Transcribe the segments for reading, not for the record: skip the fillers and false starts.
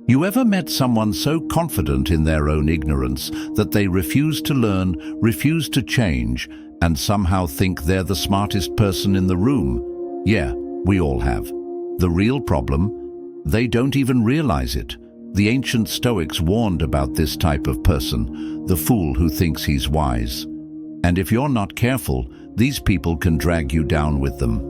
You ever met someone so confident in their own ignorance that they refuse to learn, refuse to change, and somehow think they're the smartest person in the room? Yeah, we all have. The real problem? They don't even realize it. The ancient Stoics warned about this type of person, the fool who thinks he's wise. And if you're not careful, these people can drag you down with them.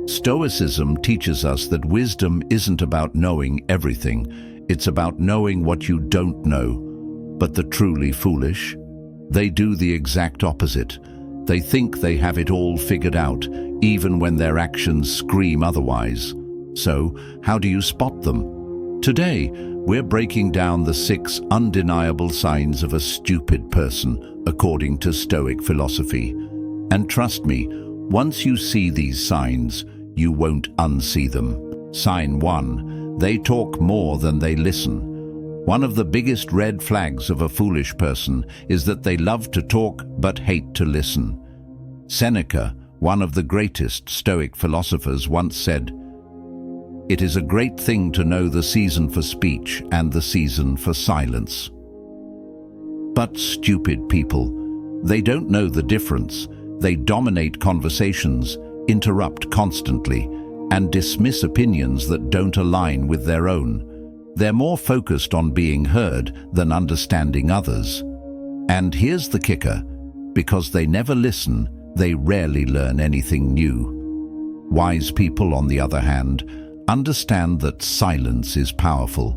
Stoicism teaches us that wisdom isn't about knowing everything, it's about knowing what you don't know. But the truly foolish? They do the exact opposite. They think they have it all figured out, even when their actions scream otherwise. So, how do you spot them? Today, we're breaking down the 6 undeniable signs of a stupid person, according to Stoic philosophy. And trust me, once you see these signs, you won't unsee them. Sign 1. They talk more than they listen. One of the biggest red flags of a foolish person is that they love to talk but hate to listen. Seneca, one of the greatest Stoic philosophers, once said, "It is a great thing to know the season for speech and the season for silence." But stupid people, they don't know the difference. They dominate conversations, interrupt constantly, and dismiss opinions that don't align with their own. They're more focused on being heard than understanding others. And here's the kicker: because they never listen, they rarely learn anything new. Wise people, on the other hand, understand that silence is powerful.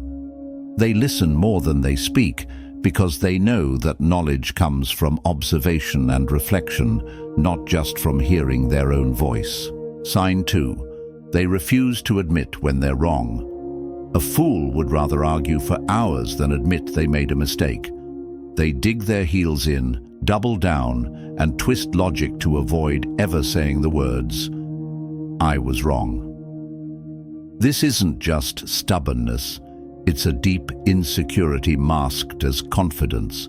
They listen more than they speak because they know that knowledge comes from observation and reflection, not just from hearing their own voice. Sign 2. They refuse to admit when they're wrong. A fool would rather argue for hours than admit they made a mistake. They dig their heels in, double down, and twist logic to avoid ever saying the words, "I was wrong." This isn't just stubbornness, it's a deep insecurity masked as confidence.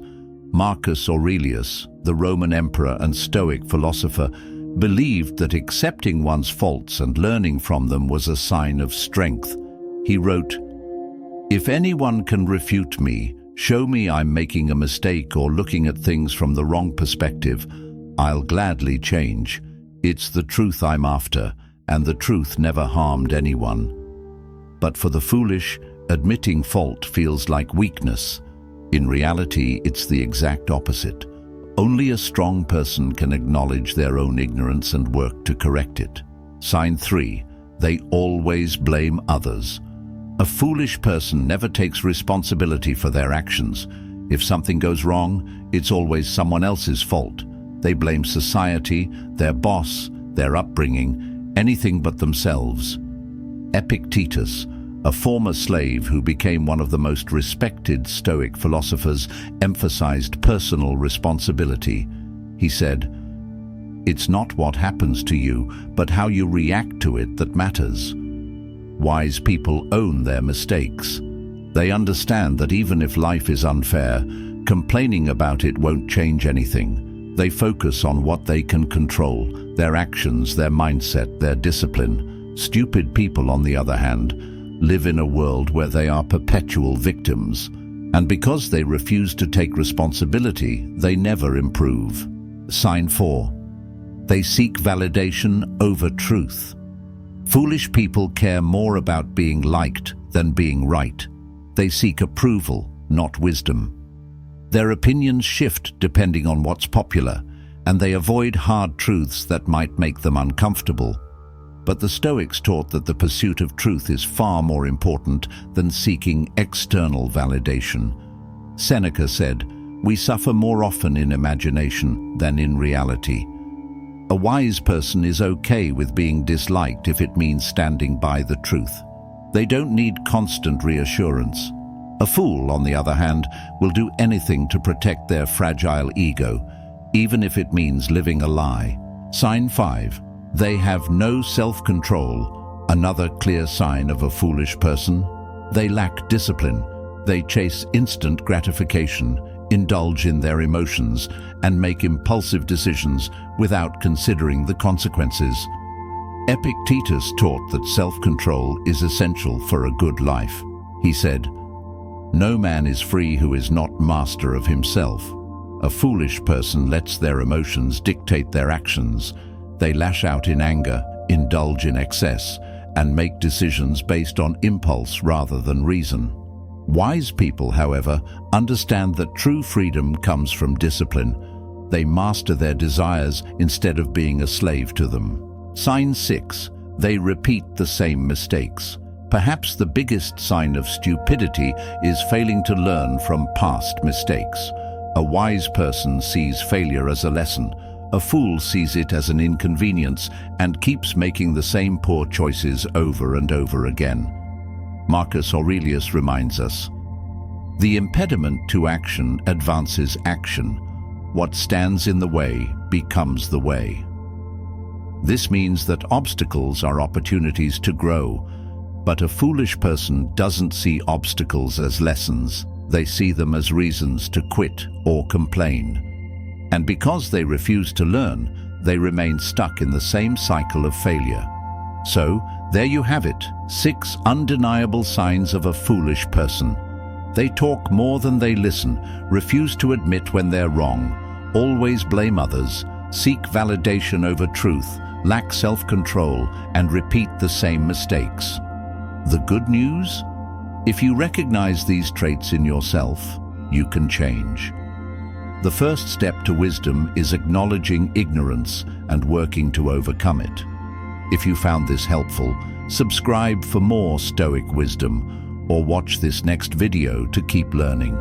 Marcus Aurelius, the Roman emperor and Stoic philosopher, believed that accepting one's faults and learning from them was a sign of strength. He wrote, "If anyone can refute me, show me I'm making a mistake or looking at things from the wrong perspective, I'll gladly change. It's the truth I'm after, and the truth never harmed anyone." But for the foolish, admitting fault feels like weakness. In reality, it's the exact opposite. Only a strong person can acknowledge their own ignorance and work to correct it. Sign 3. They always blame others. A foolish person never takes responsibility for their actions. If something goes wrong, it's always someone else's fault. They blame society, their boss, their upbringing, anything but themselves. Epictetus, a former slave who became one of the most respected Stoic philosophers, emphasized personal responsibility. He said, "It's not what happens to you, but how you react to it that matters." Wise people own their mistakes. They understand that even if life is unfair, complaining about it won't change anything. They focus on what they can control, their actions, their mindset, their discipline. Stupid people, on the other hand, live in a world where they are perpetual victims. And because they refuse to take responsibility, they never improve. Sign 4. They seek validation over truth. Foolish people care more about being liked than being right. They seek approval, not wisdom. Their opinions shift depending on what's popular, and they avoid hard truths that might make them uncomfortable. But the Stoics taught that the pursuit of truth is far more important than seeking external validation. Seneca said, "We suffer more often in imagination than in reality." A wise person is okay with being disliked if it means standing by the truth. They don't need constant reassurance. A fool, on the other hand, will do anything to protect their fragile ego, even if it means living a lie. Sign 5. They have no self-control. Another clear sign of a foolish person. They lack discipline. They chase instant gratification, indulge in their emotions, and make impulsive decisions without considering the consequences. Epictetus taught that self-control is essential for a good life. He said, No man is free who is not master of himself. A foolish person lets their emotions dictate their actions. They lash out in anger, indulge in excess, and make decisions based on impulse rather than reason. Wise people, however, understand that true freedom comes from discipline. They master their desires instead of being a slave to them. Sign 6. They repeat the same mistakes. Perhaps the biggest sign of stupidity is failing to learn from past mistakes. A wise person sees failure as a lesson. A fool sees it as an inconvenience and keeps making the same poor choices over and over again. Marcus Aurelius reminds us, "The impediment to action advances action. What stands in the way becomes the way." This means that obstacles are opportunities to grow, but a foolish person doesn't see obstacles as lessons. They see them as reasons to quit or complain. And because they refuse to learn, they remain stuck in the same cycle of failure. So, there you have it, 6 undeniable signs of a foolish person. They talk more than they listen, refuse to admit when they're wrong, always blame others, seek validation over truth, lack self-control, and repeat the same mistakes. The good news? If you recognize these traits in yourself, you can change. The first step to wisdom is acknowledging ignorance and working to overcome it. If you found this helpful, subscribe for more Stoic wisdom or watch this next video to keep learning.